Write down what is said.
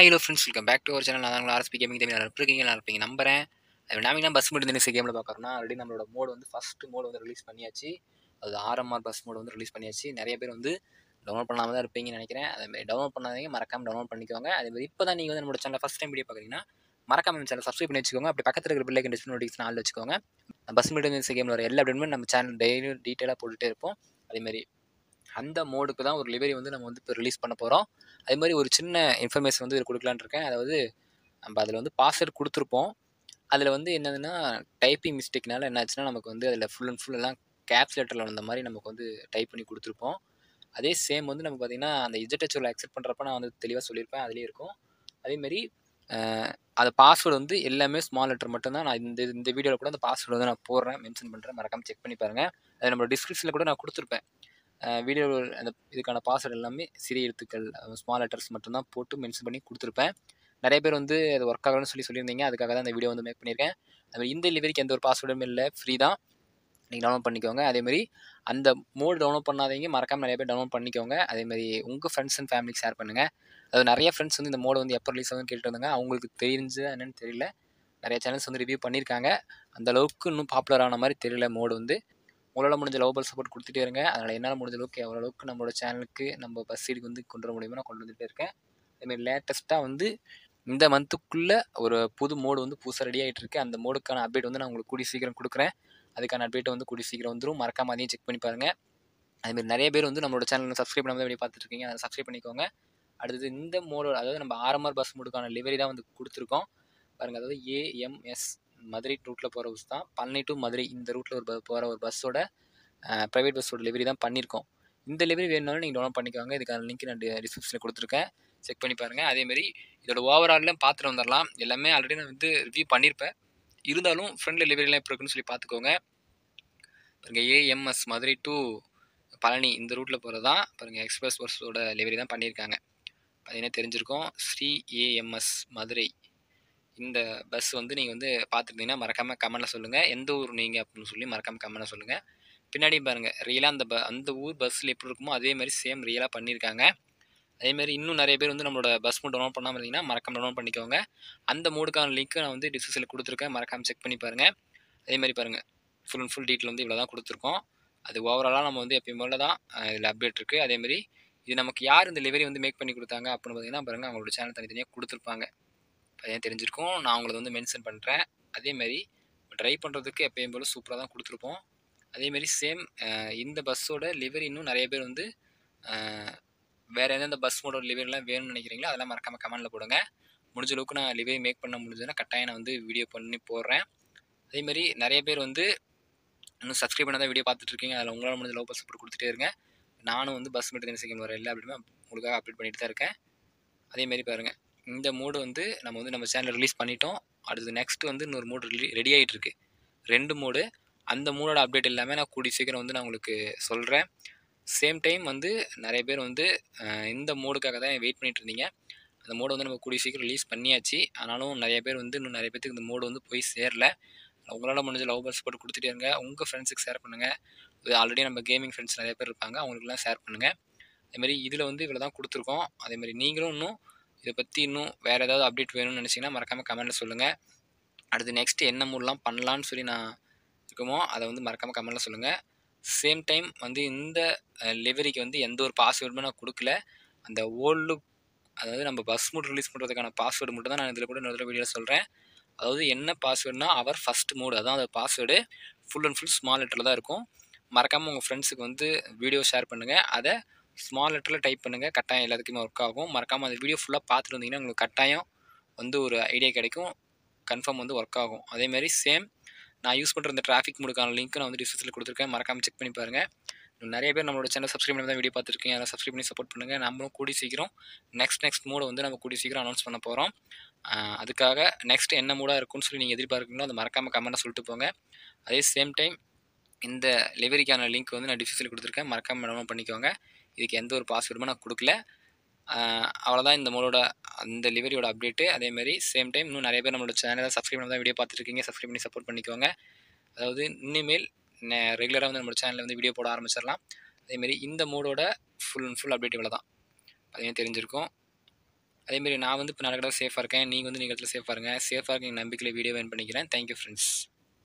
Hello friends, welcome back to our channel. நான் RSP gaming Tamil இருக்கீங்க, நல்லா இருப்பீங்க நம்புறேன். நாம பஸ் மட்டும் தினசரி கேமில் பார்க்குறோம்னா, ஆல்ரெடி நம்மளோட மோடு வந்து ஃபஸ்ட்டு மோடு வந்து ரிலீஸ் பண்ணியாச்சு. அது ஆர்எம்ஆர் பஸ் மோடு வந்து ரிலீஸ் பண்ணியாச்சு. நிறைய பேர் வந்து டவுன்லோட் பண்ணாமல் தான் இருப்பீங்கன்னு நினைக்கிறேன். அதேமாதிரி டவுன்லோட் பண்ணாதீங்க, மறக்காமல் டவுன்லோட் பண்ணிக்கோங்க. அதேமாதிரி இப்போ தான் நீங்கள் வந்து நம்மளோட சேனல் ஃபஸ்ட் டைம் வீடியோ பார்க்குறீங்கன்னா, மறக்காம நம்ம சேனல் சப்ஸ்கிரைப் பண்ணி வச்சுக்கோங்க. அப்படி பக்கத்தில் இருக்கிற பில்லை கண்டிப்பாக நோட்டிஃபிகேஷன் ஆள் வச்சுக்கோங்க. பஸ் மட்டும் தினசரி கேமில் வர எல்லா அப்டேட்டுமே நம்ம சேனல் டெய்லி டீட்டெயிலாக போட்டுகிட்டே இருப்போம். அதேமாதிரி அந்த மோடுக்கு தான் ஒரு லிவரி வந்து நம்ம வந்து இப்போ ரிலீஸ் பண்ண போகிறோம். அதே மாதிரி ஒரு சின்ன இன்ஃபர்மேஷன் வந்து இது கொடுக்கலான்னு இருக்கேன். அதாவது நம்ம அதில் வந்து பாஸ்வேர்ட் கொடுத்துருப்போம். அதில் வந்து என்னதுன்னா, டைப்பிங் மிஸ்டேக்னால என்ன ஆச்சுன்னா, நமக்கு வந்து அதில் ஃபுல் அண்ட் ஃபுல் எல்லாம் கேப்ஸ் லெட்டரில் வந்த மாதிரி நமக்கு வந்து டைப் பண்ணி கொடுத்துருப்போம். அதே சேம் வந்து நம்ம பார்த்தீங்கன்னா, அந்த இஜெட்ஹெச்ஓவில் அக்செப்ட் பண்ணுறப்ப நான் வந்து தெளிவாக சொல்லியிருப்பேன். அதுலேயே இருக்கும். அதேமாரி அது பாஸ்வேர்டு வந்து எல்லாமே ஸ்மால் லெட்டர் மட்டும்தான். நான் இந்த வீடியோவில் கூட அந்த பாஸ்வேர்டு வந்து நான் போடுறேன், மென்ஷன் பண்ணுறேன். மறக்காமல் செக் பண்ணி பாருங்கள். அது நம்ம டிஸ்கிரிப்ஷனில் கூட நான் கொடுத்துருப்பேன். வீடியோ அந்த இதுக்கான பாஸ்வேர்டு எல்லாமே சிறிய எழுத்துக்கள் ஸ்மால் லெட்டர்ஸ் மட்டும்தான் போட்டு மென்ஷன் பண்ணி கொடுத்துருப்பேன். நிறைய பேர் வந்து அது ஒர்க் ஆகணும்னு சொல்லியிருந்தீங்க. அதுக்காக தான் இந்த வீடியோ வந்து மேக் பண்ணியிருக்கேன். அதுமாதிரி இந்த டெலிவரிக்கு எந்த ஒரு பாஸ்வேர்டும் இல்லை, ஃப்ரீ தான். நீங்கள் டவுன்லோட் பண்ணிக்கோங்க. அதேமாதிரி அந்த மோடு டவுன்லோட் பண்ணாதீங்க, மறக்காமல் நிறைய பேர் டவுன்லோட் பண்ணிக்கோங்க. அதேமாதிரி உங்கள் ஃப்ரெண்ட்ஸ் அண்ட் ஃபேமிலிக்கு ஷேர் பண்ணுங்கள். அது நிறைய ஃப்ரெண்ட்ஸ் வந்து இந்த மோடு வந்து எப்போ ரிலீஸ் ஆகுதுன்னு கேட்டு வந்தாங்க. அவங்களுக்கு தெரிஞ்சு என்னன்னு தெரியல. நிறைய சேனல்ஸ் வந்து ரிவ்யூ பண்ணியிருக்காங்க. அந்த அளவுக்கு இன்னும் பாப்புலர் ஆன மாதிரி தெரியல மோடு வந்து. உங்களால் முடிஞ்ச லவ் சப்போர்ட் கொடுத்துட்டே இருங்க. அதனால் என்னால் முடிஞ்ச அளவுக்கு எவ்வளோ அளவுக்கு நம்மளோட சேனலுக்கு நம்ம பஸ் சீடுக்கு வந்து கொண்டு வர முடியுமோ நான் கொண்டு வந்துகிட்டே இருக்கேன். அதுமாதிரி லேட்டஸ்ட்டாக வந்து இந்த மந்த்துக்குள்ளே ஒரு புது மோடு வந்து புதுசாக ரெடி ஆகிட்டு இருக்கு. அந்த மோடுக்கான அப்டேட் வந்து நான் உங்களுக்கு கூடிய சீக்கிரம் கொடுக்குறேன். அதுக்கான அப்டேட் வந்து கூடிய சீக்கிரம் வந்துடும். மறக்காம அதையும் செக் பண்ணி பாருங்கள். அதுமாதிரி நிறைய பேர் வந்து நம்மளோட சேனல் சப்ஸ்கிரைப் பண்ணாமல் வீடியோ பார்த்துட்டு இருக்கீங்க. அதை சப்ஸ்கிரைப் பண்ணிக்கோங்க. அடுத்தது இந்த மோடு, அதாவது நம்ம ஆர்எம்ஆர் பஸ் மோடுக்கான லிவரி தான் வந்து கொடுத்துருக்கோம் பாருங்கள். அதாவது ஏஎம்எஸ் மதுரை ரூட்டில் போகிற பஸ் தான். பழனி டு மதுரை இந்த ரூட்டில் போகிற ஒரு பஸ்ஸோட ப்ரைவேட் பஸ்ஸோட டெலிவரி தான் பண்ணியிருக்கோம். இந்த டெலிவரி வேணுனாலும் நீங்கள் டவுன்லோட் பண்ணிக்கோங்க. இதுக்கான லிங்க் நான் டிஸ்கிரிப்ஷனில் கொடுத்துருக்கேன். செக் பண்ணி பாருங்கள். அதேமாதிரி இதோட ஓவரால்லாம் பார்த்துட்டு வந்துடலாம். எல்லாமே ஆல்ரெடி நான் வந்து ரிவ்யூ பண்ணியிருப்பேன். இருந்தாலும் ஃப்ரெண்ட் டெலிவரிலாம் எப்படி இருக்குன்னு சொல்லி பார்த்துக்கோங்க. பாருங்கள், ஏஎம்எஸ் மதுரை டு பழனி இந்த ரூட்டில் போகிறது தான். பாருங்கள், எக்ஸ்பிரஸ் பஸ்ஸோட டெலிவரி தான் பண்ணியிருக்காங்க. பார்த்தீங்கன்னா தெரிஞ்சிருக்கும். ஸ்ரீ ஏஎம்எஸ் மதுரை இந்த பஸ் வந்து நீங்கள் வந்து பார்த்துருந்தீங்கன்னா மறக்காமல் கமெண்ட்டில் சொல்லுங்கள். எந்த ஊர் நீங்கள் அப்படின்னு சொல்லி மறக்காமல் கமெண்ட்டில் சொல்லுங்கள். பின்னாடி பாருங்கள், ரியலாக அந்த ஊர் பஸ்ஸில் எப்படி இருக்குமோ அதே மாதிரி சேம் ரியலாக பண்ணியிருக்காங்க. அதேமாதிரி இன்னும் நிறைய பேர் வந்து நம்மளோட பஸ் மோட் டவுன்லோட் பண்ணாமல் இருந்தீங்கன்னா மறக்காம டவுன்லோட் பண்ணிக்கோங்க. அந்த மோடுக்கான லிங்க் நான் வந்து டிஸ்கிரிப்ஷனில் கொடுத்துருக்கேன். மறக்காமல் செக் பண்ணி பாருங்கள். அதேமாதிரி பாருங்கள், ஃபுல் அண்ட் ஃபுல் டீட்டெயில் வந்து இவ்வளோ தான் கொடுத்துருக்கோம். அது ஓவராலாக நம்ம வந்து எப்பயும் போல தான் இதில் அப்டேட் இருக்குது. அதேமாதிரி இது நமக்கு யார் இந்த டெலிவரி வந்து மேக் பண்ணி கொடுத்தாங்க அப்படின்னு பார்த்தீங்கன்னா பாருங்கள், அவங்களோட சேனல் தனித்தனியாக கொடுத்துருப்பாங்க. அதையும் தெரிஞ்சிருக்கும். நான் உங்களுக்கு வந்து மென்ஷன் பண்ணுறேன். அதேமாதிரி ட்ரை பண்ணுறதுக்கு எப்பயும் போல் சூப்பராக தான் கொடுத்துருப்போம். அதேமாரி சேம் இந்த பஸ்ஸோட லிவரி இன்னும் நிறைய பேர் வந்து வேறு எந்தெந்த பஸ் மோடோட லிவரிலாம் வேணும்னு நினைக்கிறீங்களோ அதெல்லாம் மறக்காமல் கமெண்ட்டில் போடுங்க. முடிஞ்ச அளவுக்கு நான் லிவரி மேக் பண்ண முடிஞ்சதுன்னா கட்டாயம் நான் வந்து வீடியோ பண்ணி போடுறேன். அதேமாதிரி நிறைய பேர் வந்து இன்னும் சப்ஸ்கிரைப் பண்ணால் தான் வீடியோ பார்த்துட்ருக்கீங்க. அதில் உங்களால் முடிஞ்ச லவ் சப்போர்ட் கொடுத்துட்டே இருங்க. நானும் வந்து பஸ் மட்டும் செகண்ட் வர எல்லா அப்படியுமே உங்களுக்காக அப்டேட் பண்ணிட்டு தான் இருக்கேன். அதேமாரி பாருங்கள், இந்த மோடு வந்து நம்ம சேனலில் ரிலீஸ் பண்ணிட்டோம். அடுத்தது நெக்ஸ்ட் வந்து இன்னொரு மோடு ரெடி ஆகிட்டு இருக்கு. 2 மோடு. அந்த மோடோட அப்டேட் எல்லாமே நான் கூடிய சீக்கிரம் வந்து நான் உங்களுக்கு சொல்கிறேன். சேம் டைம் வந்து நிறைய பேர் வந்து இந்த மோடுக்காக தான் வெயிட் பண்ணிட்டு இருந்தீங்க. அந்த மோடு வந்து நம்ம கூடிய சீக்கிரம் ரிலீஸ் பண்ணியாச்சு. ஆனாலும் நிறைய பேர் வந்து இன்னும் நிறைய பேருக்கு இந்த மோடு வந்து போய் சேரல. உங்களால் முடிஞ்ச லவ் சப்போர்ட் கொடுத்துட்டே இருங்க. உங்கள் ஃப்ரெண்ட்ஸுக்கு ஷேர் பண்ணுங்கள். ஆல்ரெடி நம்ம கேமிங் ஃப்ரெண்ட்ஸ் நிறைய பேர் இருப்பாங்க, அவங்களுக்குலாம் ஷேர் பண்ணுங்கள். அதேமாதிரி இதில் வந்து இவ்வளோ தான் கொடுத்துருக்கோம். அதேமாதிரி நீங்களும் இன்னும் இதை பற்றி இன்னும் வேறு ஏதாவது அப்டேட் வேணும்னு நினச்சிங்கன்னா மறக்காமல் கமெண்ட்டில் சொல்லுங்கள். அடுத்து நெக்ஸ்ட்டு என்ன மூடலாம் பண்ணலான்னு சொல்லி நான் இருக்குமோ அதை வந்து மறக்காமல் கமெண்ட்டில் சொல்லுங்கள். சேம் டைம் வந்து இந்த லிவரிக்கு வந்து எந்த ஒரு பாஸ்வேர்டுமே நான் கொடுக்கல. அந்த ஓல்டு, அதாவது நம்ம பஸ் மோட் ரிலீஸ் பண்ணுறதுக்கான பாஸ்வேர்டு மட்டும் தான் நான் இதில் கூட இன்னொரு வீடியோவில் சொல்கிறேன். அதாவது என்ன பாஸ்வேர்டுனா அவர் ஃபஸ்ட் மோடு, அதான் அந்த password full and full small லெட்டரில் தான் இருக்கும். மறக்காமல் உங்கள் ஃப்ரெண்ட்ஸுக்கு வந்து வீடியோ ஷேர் பண்ணுங்கள். அதை ஸ்மால் லெட்டரில் டைப் பண்ணுங்கள். கட்டாயம் எல்லாத்துக்குமே ஒர்க் ஆகும். மறக்காமல் அந்த வீடியோ ஃபுல்லாக பார்த்துட்டு வந்தீங்கன்னா உங்களுக்கு கட்டாயம் வந்து ஒரு ஐடியா கிடைக்கும். கன்ஃபார்ம் வந்து ஒர்க் ஆகும். அதேமாதிரி சேம் நான் யூஸ் பண்ணுற இந்த டிராஃபிக் மோடுக்கான லிங்க் நான் வந்து டிஸ்கிரிப்ஷனில் கொடுத்துருக்கேன். மறக்காமல் செக் பண்ணி பாருங்கள். நிறைய பேர் நம்மளோட சேனல் சப்ஸ்கிரைப் பண்ணி தான் வீடியோ பார்த்துருக்கீங்க. அதை சப்ஸ்கிரைப் பண்ணி சப்போர்ட் பண்ணுங்கள். நம்மளும் கூடி சீக்கிரம் நெக்ஸ்ட் மோடை வந்து நம்ம கூடி சீக்கிரம் அனௌன்ஸ் பண்ண போகிறோம். அதுக்காக நெக்ஸ்ட் என்ன மூடாக இருக்குன்னு சொல்லி நீங்கள் எதிர்பார்க்குறீங்களோ அதை மறக்காமல் கமெண்ட்டை சொல்லிட்டு போங்க. அதே சேம் டைம் இந்த லிவரிக்கான லிங்க் வந்து நான் டிஸ்கிரிப்ஷனில் கொடுத்துருக்கேன். மறக்காமல் டவுன்லோட் பண்ணிக்கோங்க. இதுக்கு எந்த ஒரு பாஸ்வேர்டுமே நான் கொடுக்கல. அவ்வளோதான் இந்த மோடோட அந்த லிவரியோட அப்டேட்டு. அதேமாதிரி சேம் டைம் இன்னும் நிறைய பேர் நம்மளோட சேனலை சப்ஸ்கிரைப் பண்ணி தான் வீடியோ பார்த்துருக்கீங்க. சப்ஸ்கிரைப் பண்ணி சப்போர்ட் பண்ணிக்கோங்க. அதாவது இனிமேல் ரெகுலராக வந்து நம்மளோட சேனலில் வந்து வீடியோ போட ஆரம்பிச்சிடலாம். அதேமாரி இந்த மோடோட ஃபுல் அண்ட் ஃபுல் அப்டேட் இவ்வளோ தான். அதையும் தெரிஞ்சிருக்கும். அதேமாரி நான் வந்து இப்போ நல்ல இடத்துல சேஃபாக இருக்கேன். நீங்க வந்து நீங்க இடத்துல சேஃபாக இருங்க. சேஃபாக இருக்க நம்பிக்கையில வீடியோ எண்ட் பண்ணிக்கிறேன். Thank you friends.